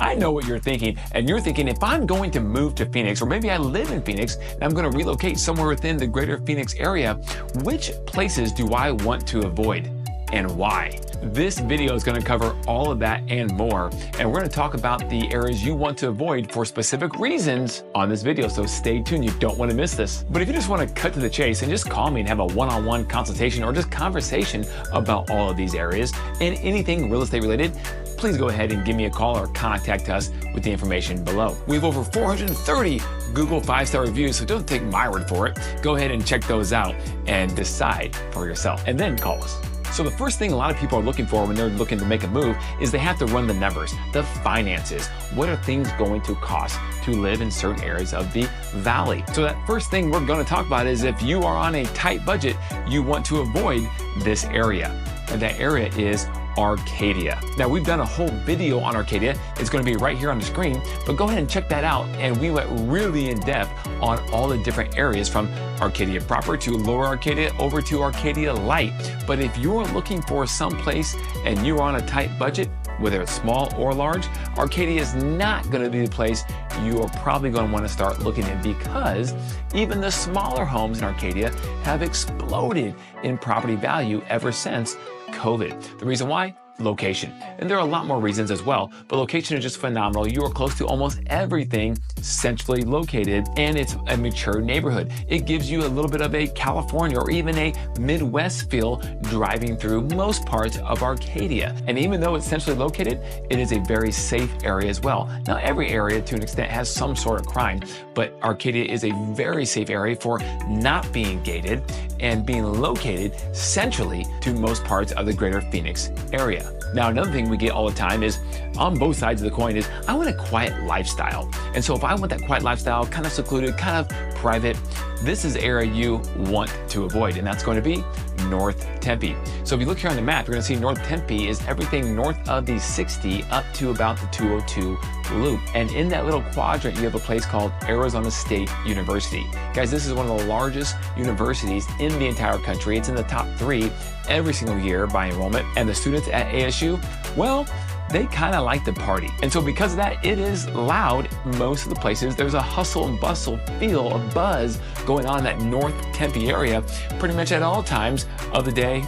I know what you're thinking, and you're thinking, if I'm going to move to Phoenix, or maybe I live in Phoenix and I'm going to relocate somewhere within the greater Phoenix area, which places do I want to avoid and why? This video is going to cover all of that and more, and we're going to talk about the areas you want to avoid for specific reasons on this video, so stay tuned. You don't want to miss this. But if you just want to cut to the chase and just call me and have a one-on-one consultation or just conversation about all of these areas and anything real estate related, please go ahead and give me a call or contact us with the information below. We have over 430 Google 5-star reviews, so don't take my word for it. Go ahead and check those out and decide for yourself, and then call us. So the first thing a lot of people are looking for when they're looking to make a move is they have to run the numbers, the finances. What are things going to cost to live in certain areas of the valley? So that first thing we're going to talk about is if you are on a tight budget, you want to avoid this area. And that area is Arcadia. Now, we've done a whole video on Arcadia. It's going to be right here on the screen, but go ahead and check that out. And we went really in depth on all the different areas from Arcadia proper to Lower Arcadia over to Arcadia Light. But if you're looking for some place and you're on a tight budget, whether it's small or large, Arcadia is not going to be the place you are probably going to want to start looking in, because even the smaller homes in Arcadia have exploded in property value ever since COVID. The reason why? Location. And there are a lot more reasons as well, but location is just phenomenal. You are close to almost everything, centrally located, and it's a mature neighborhood. It gives you a little bit of a California or even a Midwest feel driving through most parts of Arcadia. And even though it's centrally located, it is a very safe area as well. Now, every area to an extent has some sort of crime, but Arcadia is a very safe area for not being gated and being located centrally to most parts of the greater Phoenix area. Now, another thing we get all the time is, on both sides of the coin, is I want a quiet lifestyle. And so if I want that quiet lifestyle, kind of secluded, kind of private, this is the area you want to avoid, and that's going to be North Tempe. So if you look here on the map, you're going to see North Tempe is everything north of the 60 up to about the 202 loop. And in that little quadrant, you have a place called Arizona State University. Guys, this is one of the largest universities in the entire country. It's in the top 3 every single year by enrollment. And the students at ASU, well, they kind of like to party. And so because of that, it is loud most of the places. There's a hustle and bustle feel, a buzz going on in that North Tempe area pretty much at all times of the day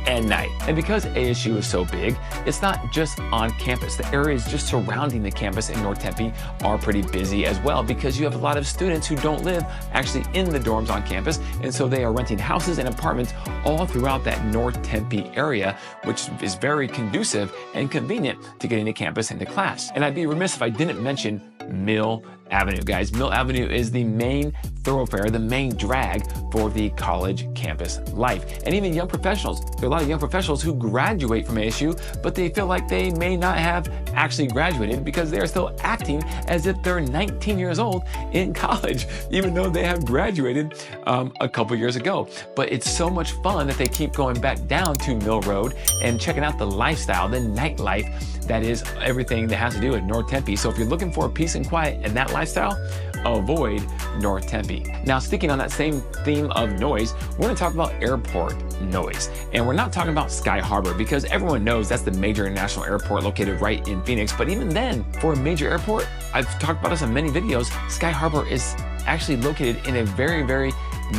and night. And because ASU is so big, it's not just on campus. The areas just surrounding the campus in North Tempe are pretty busy as well, because you have a lot of students who don't live actually in the dorms on campus, and so they are renting houses and apartments all throughout that North Tempe area, which is very conducive and convenient to getting to campus and to class. And I'd be remiss if I didn't mention Mill Avenue, guys. Mill Avenue is the main thoroughfare, the main drag for the college campus life. And even young professionals. There are a lot of young professionals who graduate from ASU, but they feel like they may not have actually graduated because they are still acting as if they're 19 years old in college, even though they have graduated a couple years ago. But it's so much fun that they keep going back down to Mill Road and checking out the lifestyle, the nightlife, that is everything that has to do with North Tempe. So if you're looking for peace and quiet and that lifestyle, avoid North Tempe. Now, sticking on that same theme of noise, we're going to talk about airport noise. And we're not talking about Sky Harbor, because everyone knows that's the major international airport located right in Phoenix. But even then, for a major airport, I've talked about this in many videos, Sky Harbor is actually located in a very, very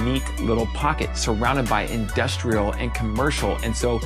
neat little pocket surrounded by industrial and commercial. And so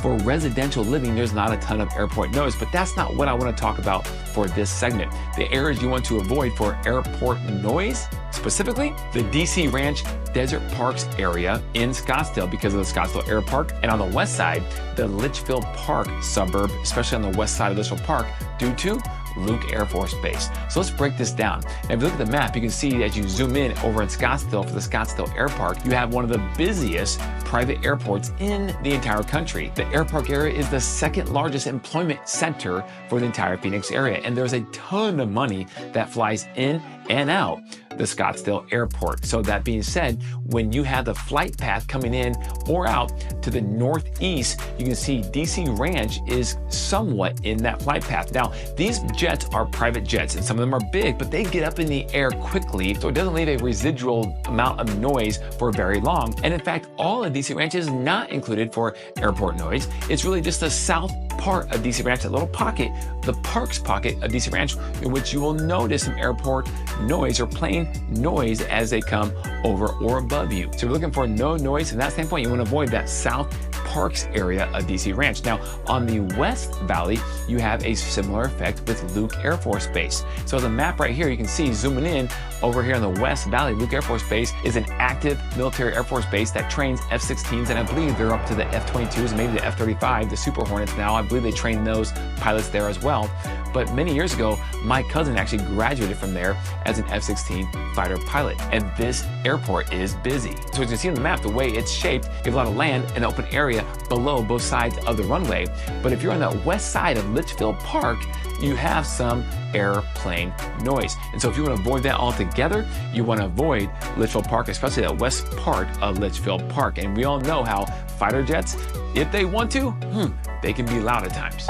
for residential living, there's not a ton of airport noise, but that's not what I want to talk about for this segment. The areas you want to avoid for airport noise, specifically the DC Ranch Desert Parks area in Scottsdale because of the Scottsdale Air Park, and on the west side, the Litchfield Park suburb, especially on the west side of Litchfield Park, due to Luke Air Force Base. So let's break this down. And if you look at the map, you can see as you zoom in over in Scottsdale for the Scottsdale Air Park, you have one of the busiest private airports in the entire country. The air park area is the second largest employment center for the entire Phoenix area, and there's a ton of money that flies in and out the Scottsdale Airport. So that being said, when you have the flight path coming in or out to the northeast, you can see DC Ranch is somewhat in that flight path. Now, these jets are private jets, and some of them are big, but they get up in the air quickly, so it doesn't leave a residual amount of noise for very long. And in fact, all of DC Ranch is not included for airport noise. It's really just the south part of DC Ranch, that little pocket, the parks pocket of DC Ranch, in which you will notice some airport noise or plane noise as they come over or above you. So you're looking for no noise from that standpoint. You want to avoid that South Parks area of DC Ranch. Now, on the West Valley, you have a similar effect with Luke Air Force Base. So the map right here, you can see zooming in over here in the West Valley, Luke Air Force Base is an active military Air Force base that trains F-16s, and I believe they're up to the F-22s, maybe the F-35, the Super Hornets now. I believe they train those pilots there as well. But many years ago, my cousin actually graduated from there as an F-16 fighter pilot. And this airport is busy. So as you can see on the map, the way it's shaped, you have a lot of land and open area below both sides of the runway. But if you're on the west side of Litchfield Park, you have some airplane noise. And so if you want to avoid that altogether, you want to avoid Litchfield Park, especially that west part of Litchfield Park. And we all know how fighter jets, if they want to, they can be loud at times.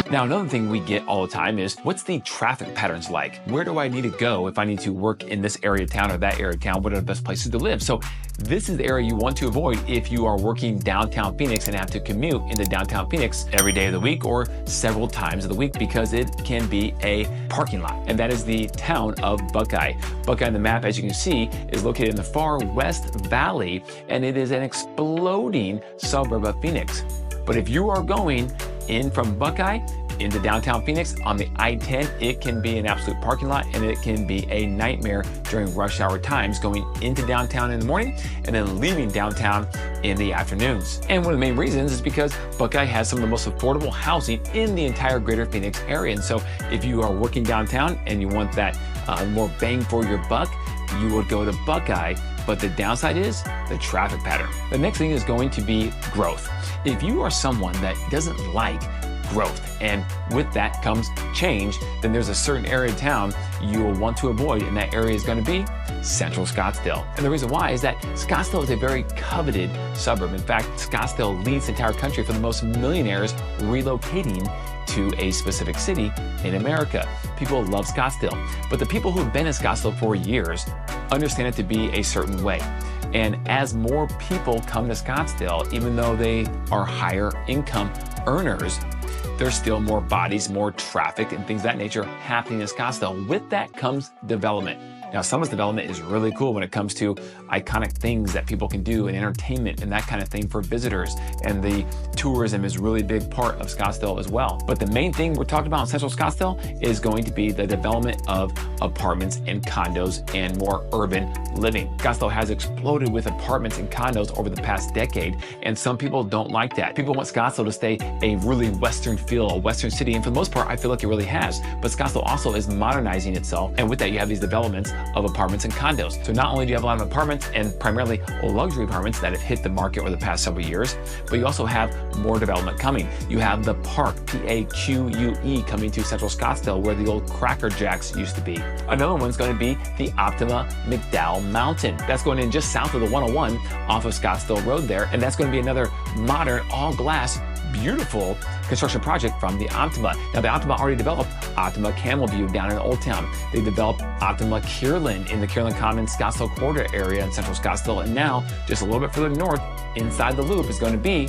Now, another thing we get all the time is, what's the traffic patterns like? Where do I need to go if I need to work in this area of town or that area of town? What are the best places to live? So this is the area you want to avoid if you are working downtown Phoenix and have to commute into downtown Phoenix every day of the week or several times of the week, because it can be a parking lot. And that is the town of Buckeye. Buckeye on the map, as you can see, is located in the far West Valley, and it is an exploding suburb of Phoenix. But if you are going in from Buckeye into downtown Phoenix on the I-10, it can be an absolute parking lot, and it can be a nightmare during rush hour times, going into downtown in the morning and then leaving downtown in the afternoons. And one of the main reasons is because Buckeye has some of the most affordable housing in the entire greater Phoenix area. And so if you are working downtown and you want that more bang for your buck, you would go to Buckeye. But the downside is the traffic pattern. The next thing is going to be growth. If you are someone that doesn't like growth, and with that comes change, then there's a certain area of town you will want to avoid, and that area is going to be Central Scottsdale. And the reason why is that Scottsdale is a very coveted suburb. In fact, Scottsdale leads the entire country for the most millionaires relocating to a specific city in America. People love Scottsdale, but the people who have been in Scottsdale for years understand it to be a certain way. And as more people come to Scottsdale, even though they are higher income earners, there's still more bodies, more traffic, and things of that nature happening in Scottsdale. With that comes development. Now, some of this development is really cool when it comes to iconic things that people can do and entertainment and that kind of thing for visitors. And the tourism is a really big part of Scottsdale as well. But the main thing we're talking about in Central Scottsdale is going to be the development of apartments and condos and more urban living. Scottsdale has exploded with apartments and condos over the past decade, and some people don't like that. People want Scottsdale to stay a really Western feel, a Western city, and for the most part, I feel like it really has. But Scottsdale also is modernizing itself, and with that, you have these developments of apartments and condos. So not only do you have a lot of apartments and primarily luxury apartments that have hit the market over the past several years, but you also have more development coming. You have the Park, P-A-Q-U-E, coming to Central Scottsdale, where the old Cracker Jacks used to be. Another one's going to be the Optima McDowell Mountain. That's going in just south of the 101 off of Scottsdale Road there, and that's going to be another modern, all-glass, beautiful construction project from the Optima. Now, the Optima already developed Optima Camel View down in Old Town. They developed Optima Kierland in the Kierland Commons Scottsdale Corridor area in Central Scottsdale. And now, just a little bit further north, inside the loop, is going to be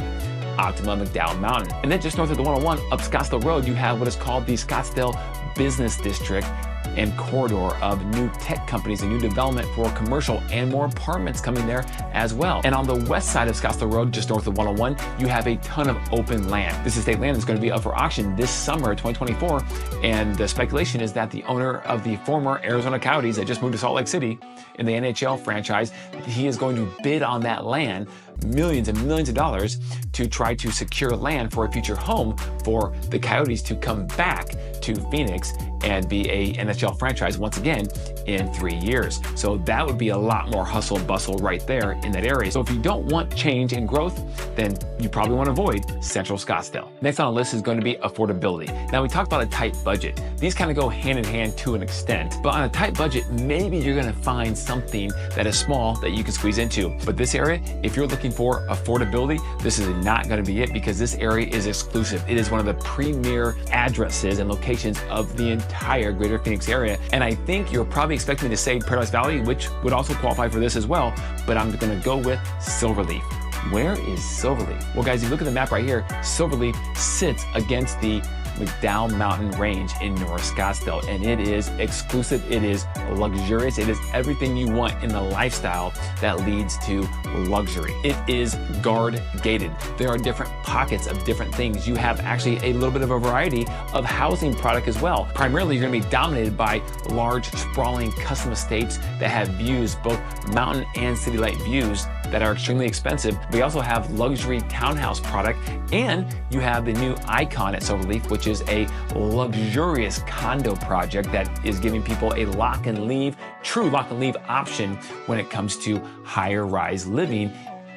Optima McDowell Mountain. And then just north of the 101 up Scottsdale Road, you have what is called the Scottsdale Business District and corridor of new tech companies and new development for commercial and more apartments coming there as well. And on the west side of Scottsdale Road, just north of 101, you have a ton of open land. This estate land is going to be up for auction this summer, 2024. And the speculation is that the owner of the former Arizona Coyotes that just moved to Salt Lake City in the NHL franchise, he is going to bid on that land millions and millions of dollars to try to secure land for a future home for the Coyotes to come back to Phoenix and be a NHL franchise once again in 3 years. So that would be a lot more hustle and bustle right there in that area. So if you don't want change and growth, then you probably want to avoid Central Scottsdale. Next on the list is going to be affordability. Now, we talked about a tight budget. These kind of go hand in hand to an extent, but on a tight budget, maybe you're going to find something that is small that you can squeeze into. But this area, if you're looking for affordability, this is not going to be it, because this area is exclusive. It is one of the premier addresses and locations of the entire greater Phoenix area. And I think you're probably expecting me to say Paradise Valley, which would also qualify for this as well, but I'm going to go with Silverleaf. Where is Silverleaf? Well, guys, if you look at the map right here, Silverleaf sits against the McDowell Mountain Range in North Scottsdale, and it is exclusive, it is luxurious, it is everything you want in the lifestyle that leads to luxury. It is guard gated. There are different pockets of different things. You have actually a little bit of a variety of housing product as well. Primarily, you're gonna be dominated by large, sprawling custom estates that have views, both mountain and city light views, that are extremely expensive. We also have luxury townhouse product, and you have the new Icon at Silverleaf, which is a luxurious condo project that is giving people a lock and leave, true lock and leave option when it comes to higher rise living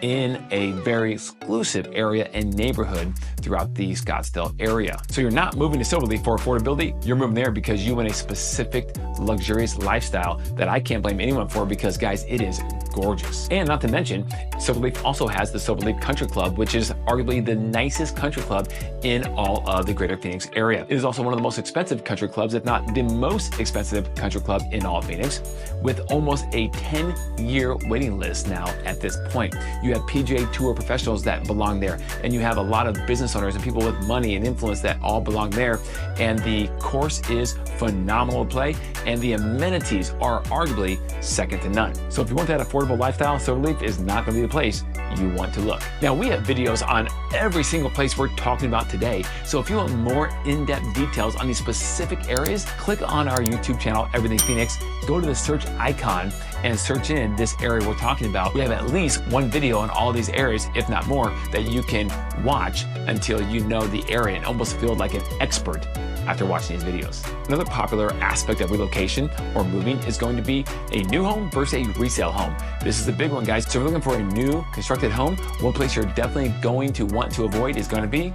in a very exclusive area and neighborhood throughout the Scottsdale area. So you're not moving to Silverleaf for affordability, you're moving there because you want a specific luxurious lifestyle that I can't blame anyone for, because guys, it is gorgeous. And not to mention, Silverleaf also has the Silverleaf Country Club, which is arguably the nicest country club in all of the greater Phoenix area. It is also one of the most expensive country clubs, if not the most expensive country club in all of Phoenix, with almost a 10-year waiting list now at this point. You have PGA Tour professionals that belong there, and you have a lot of business owners and people with money and influence that all belong there. And the course is phenomenal to play, and the amenities are arguably second to none. So if you want that affordable lifestyle, Silverleaf is not going to be the place you want to look. Now, we have videos on every single place we're talking about today. So if you want more in-depth details on these specific areas, click on our YouTube channel, Everything Phoenix, go to the search icon and search in this area we're talking about. We have at least one video on all these areas, if not more, that you can watch until you know the area and almost feel like an expert after watching these videos. Another popular aspect of relocation or moving is going to be a new home versus a resale home. This is the big one, guys. So if you're looking for a new constructed home, one place you're definitely going to want to avoid is going to be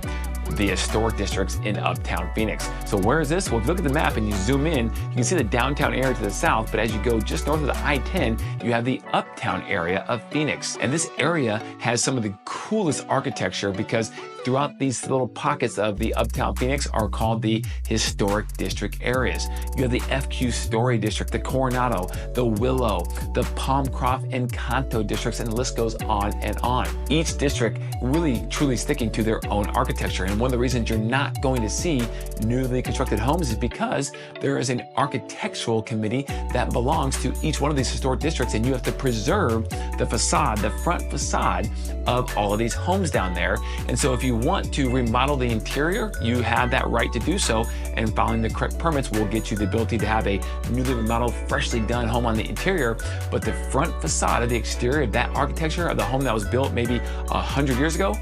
the historic districts in Uptown Phoenix. So where is this? Well, if you look at the map and you zoom in, you can see the downtown area to the south, but as you go just north of the I-10, you have the Uptown area of Phoenix. And this area has some of the coolest architecture, because throughout these little pockets of the Uptown Phoenix are called the historic district areas. You have the FQ Story District, the Coronado, the Willow, the Palmcroft and Canto districts, and the list goes on and on. Each district really truly sticking to their own architecture. And one of the reasons you're not going to see newly constructed homes is because there is an architectural committee that belongs to each one of these historic districts, and you have to preserve the facade, the front facade of all of these homes down there. And so if you want to remodel the interior, you have that right to do so, and following the correct permits will get you the ability to have a newly remodeled, freshly done home on the interior. But the front facade of the exterior of that architecture of the home that was built maybe 100 years ago,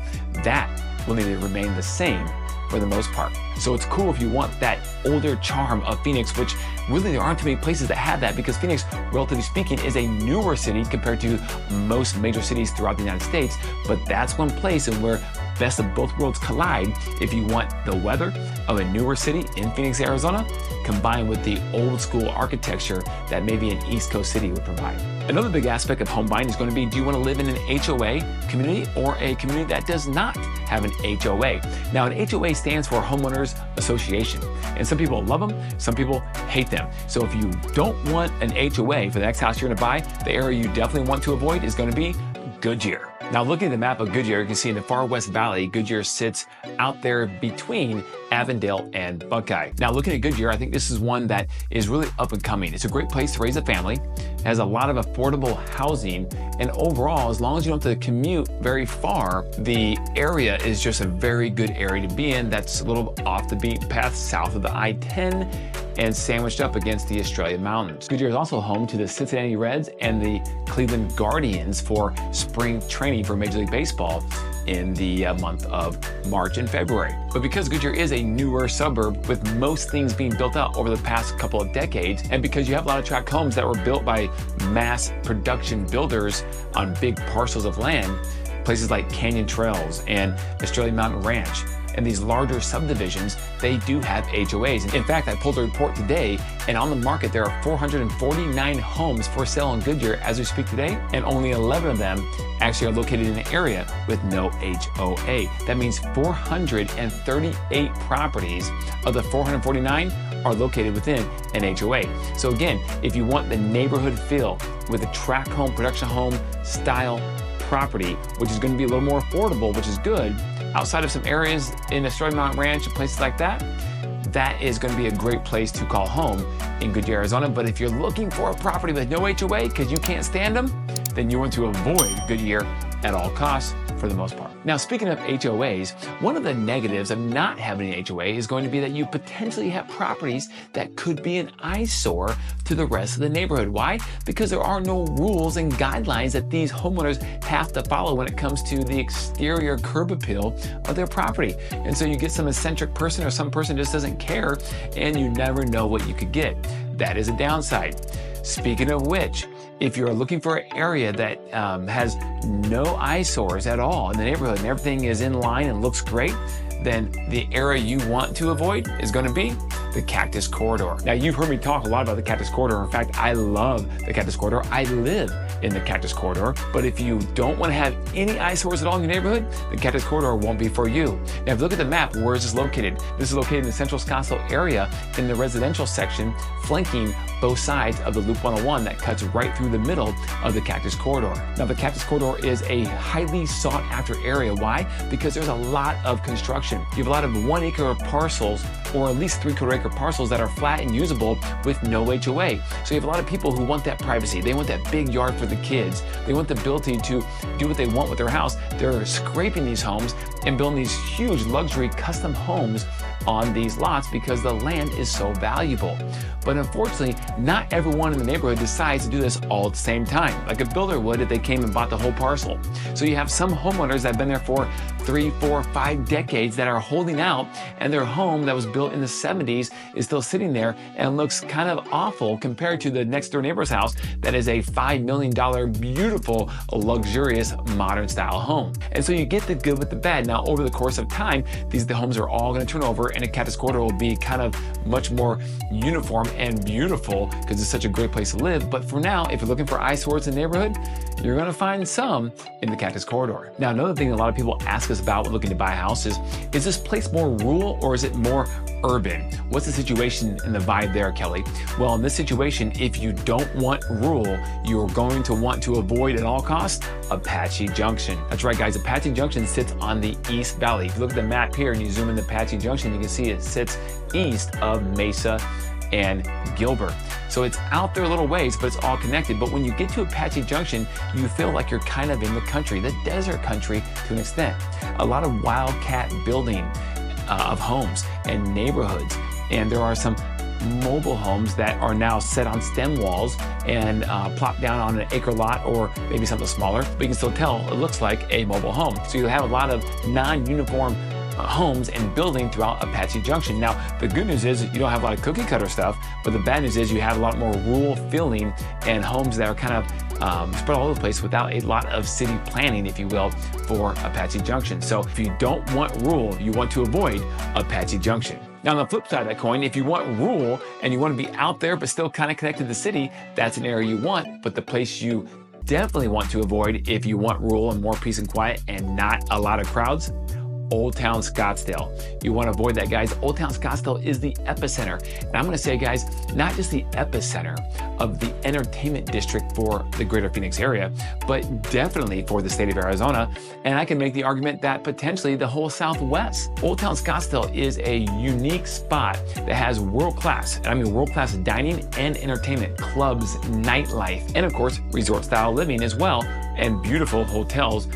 that will need to remain the same for the most part. So it's cool if you want that older charm of Phoenix, which really there aren't too many places that have that, because Phoenix, relatively speaking, is a newer city compared to most major cities throughout the United States. But that's one place and where best of both worlds collide if you want the weather of a newer city in Phoenix, Arizona, combined with the old school architecture that maybe an East Coast city would provide. Another big aspect of home buying is going to be, do you want to live in an HOA community or a community that does not have an HOA? Now, an HOA stands for Homeowners Association, and some people love them, some people hate them. So if you don't want an HOA for the next house you're going to buy, the area you definitely want to avoid is going to be Goodyear. Now, looking at the map of Goodyear, you can see in the far west valley, Goodyear sits out there between Avondale and Buckeye. Now, looking at Goodyear, I think this is one that is really up and coming. It's a great place to raise a family. It has a lot of affordable housing, and overall, as long as you don't have to commute very far, the area is just a very good area to be in. That's a little off the beaten path south of the I-10 and sandwiched up against the Australian mountains. Goodyear is also home to the Cincinnati Reds and the Cleveland Guardians for spring training for Major League Baseball in the month of March and February. But because Goodyear is a newer suburb with most things being built out over the past couple of decades, and because you have a lot of tract homes that were built by mass production builders on big parcels of land, places like Canyon Trails and Australian Mountain Ranch, and these larger subdivisions, they do have HOAs. In fact, I pulled a report today, and on the market, there are 449 homes for sale in Goodyear as we speak today, and only 11 of them actually are located in an area with no HOA. That means 438 properties of the 449 are located within an HOA. So again, if you want the neighborhood feel with a tract home, production home style property, which is going to be a little more affordable, which is good, outside of some areas in Astoria Mountain Ranch and places like that, that is going to be a great place to call home in Goodyear, Arizona. But if you're looking for a property with no HOA because you can't stand them, then you want to avoid Goodyear at all costs for the most part. Now, speaking of HOAs, one of the negatives of not having an HOA is going to be that you potentially have properties that could be an eyesore to the rest of the neighborhood. Why? Because there are no rules and guidelines that these homeowners have to follow when it comes to the exterior curb appeal of their property. And so you get some eccentric person or some person just doesn't care, and you never know what you could get. That is a downside. Speaking of which, if you're looking for an area that has no eyesores at all in the neighborhood and everything is in line and looks great, then the area you want to avoid is going to be the Cactus Corridor. Now, you've heard me talk a lot about the Cactus Corridor. In fact, I love the Cactus Corridor. I live in the Cactus Corridor. But if you don't want to have any eyesores at all in your neighborhood, the Cactus Corridor won't be for you. Now, if you look at the map, where is this located? This is located in the central Scottsdale area in the residential section, flanking both sides of the Loop 101 that cuts right through the middle of the Cactus Corridor. Now, the Cactus Corridor is a highly sought after area. Why? Because there's a lot of construction. You have a lot of 1 acre parcels, or at least 3/4 acre parcels that are flat and usable with no HOA. So you have a lot of people who want that privacy. They want that big yard for the kids. They want the ability to do what they want with their house. They're scraping these homes and building these huge luxury custom homes on these lots because the land is so valuable. But unfortunately, not everyone in the neighborhood decides to do this all at the same time, like a builder would if they came and bought the whole parcel. So you have some homeowners that have been there for 3, 4, 5 decades that are holding out, and their home that was built in the 70s is still sitting there and looks kind of awful compared to the next door neighbor's house that is a $5 million beautiful, luxurious, modern style home. And so you get the good with the bad. Now, over the course of time, the homes are all going to turn over, and a Cactus Corridor will be kind of much more uniform and beautiful because it's such a great place to live. But for now, if you're looking for eyesores in the neighborhood, you're going to find some in the Cactus Corridor. Now, another thing a lot of people ask us about when looking to buy a house is this place more rural or is it more urban? What's the situation and the vibe there, Kelly? Well, in this situation, if you don't want rural, you're going to want to avoid at all costs Apache Junction. That's right, guys. Apache Junction sits on the East Valley. If you look at the map here and you zoom in the Apache Junction, you can see it sits east of Mesa and Gilbert. So it's out there a little ways, but it's all connected. But when you get to Apache Junction, you feel like you're kind of in the country, the desert country to an extent. A lot of wildcat building of homes and neighborhoods. And there are some mobile homes that are now set on stem walls and plopped down on an acre lot or maybe something smaller, but you can still tell it looks like a mobile home. So you'll have a lot of non-uniform homes and building throughout Apache Junction. Now, the good news is you don't have a lot of cookie cutter stuff, but the bad news is you have a lot more rural feeling and homes that are kind of spread all over the place without a lot of city planning, if you will, for Apache Junction. So if you don't want rural, you want to avoid Apache Junction. Now, on the flip side of that coin, if you want rural and you want to be out there but still kind of connected to the city, that's an area you want. But the place you definitely want to avoid if you want rural and more peace and quiet and not a lot of crowds, Old Town Scottsdale. You want to avoid that, guys. Old Town Scottsdale is the epicenter. And I'm going to say, guys, not just the epicenter of the entertainment district for the greater Phoenix area, but definitely for the state of Arizona. And I can make the argument that potentially the whole Southwest. Old Town Scottsdale is a unique spot that has world-class, and I mean world-class dining and entertainment, clubs, nightlife, and of course, resort-style living as well, and beautiful hotels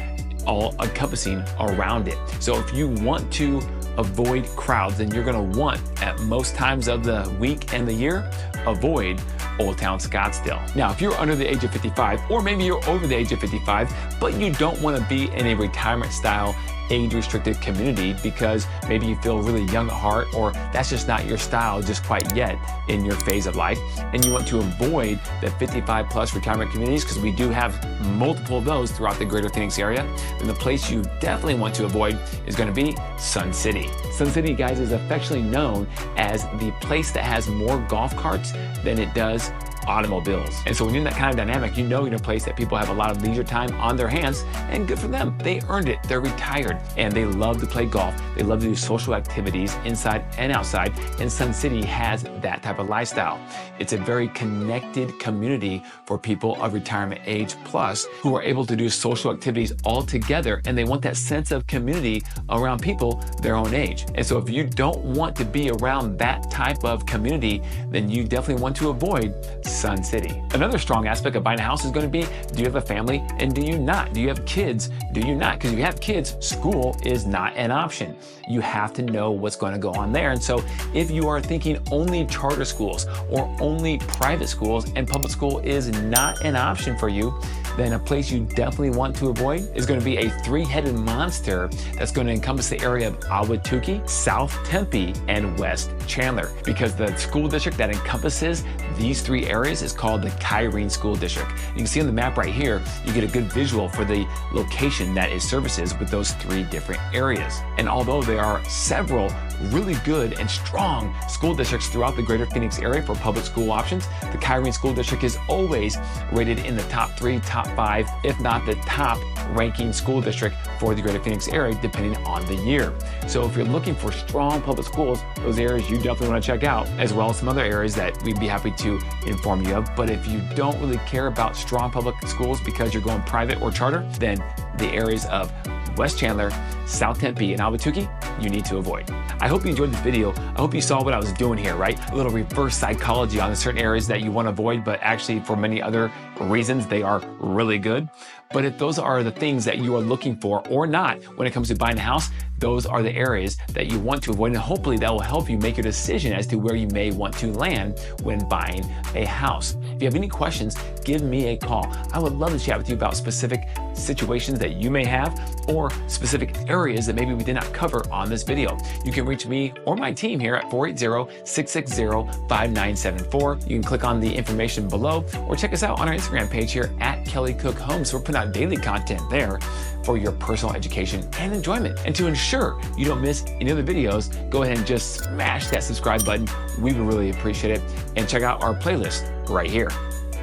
all encompassing around it. So if you want to avoid crowds, then you're going to want, at most times of the week and the year, avoid Old Town Scottsdale. Now, if you're under the age of 55, or maybe you're over the age of 55, but you don't want to be in a retirement style age-restricted community because maybe you feel really young at heart, or that's just not your style just quite yet in your phase of life, and you want to avoid the 55 plus retirement communities, because we do have multiple of those throughout the greater Phoenix area, then the place you definitely want to avoid is going to be Sun City. Sun City, guys, is affectionately known as the place that has more golf carts than it does automobiles. And so when you're in that kind of dynamic, you know you're in a place that people have a lot of leisure time on their hands, and good for them. They earned it. They're retired, and they love to play golf. They love to do social activities inside and outside, and Sun City has that type of lifestyle. It's a very connected community for people of retirement age plus who are able to do social activities all together, and they want that sense of community around people their own age. And so if you don't want to be around that type of community, then you definitely want to avoid Sun City. Another strong aspect of buying a house is going to be, do you have a family and do you not? Do you have kids? Do you not? Because if you have kids, school is not an option. You have to know what's going to go on there. And so if you are thinking only charter schools or only private schools and public school is not an option for you, then a place you definitely want to avoid is going to be a three-headed monster that's going to encompass the area of Ahwatukee, South Tempe, and West Chandler, because the school district that encompasses these three areas is called the Kyrene School District. You can see on the map right here, you get a good visual for the location that it services with those three different areas. And although there are several really good and strong school districts throughout the greater Phoenix area for public school options, the Kyrene School District is always rated in the top 3, top 5, if not the top ranking school district for the greater Phoenix area, depending on the year. So if you're looking for strong public schools, those areas you definitely want to check out, as well as some other areas that we'd be happy to inform you of. But if you don't really care about strong public schools because you're going private or charter, then the areas of West Chandler, South Tempe, and Ahwatukee, you need to avoid. I hope you enjoyed this video. I hope you saw what I was doing here, right? A little reverse psychology on the certain areas that you want to avoid, but actually for many other reasons, they are really good. But if those are the things that you are looking for or not when it comes to buying a house, those are the areas that you want to avoid, and hopefully that will help you make your decision as to where you may want to land when buying a house. If you have any questions, give me a call. I would love to chat with you about specific situations that you may have or specific areas that maybe we did not cover on this video. You can reach me or my team here at 480-660-5974. You can click on the information below or check us out on our Instagram page here at Kelly Cook Homes. We're putting out daily content there for your personal education and enjoyment. And to ensure you don't miss any of the videos, go ahead and just smash that subscribe button. We would really appreciate it. And check out our playlist right here.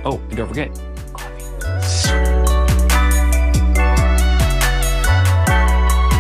Oh, and don't forget,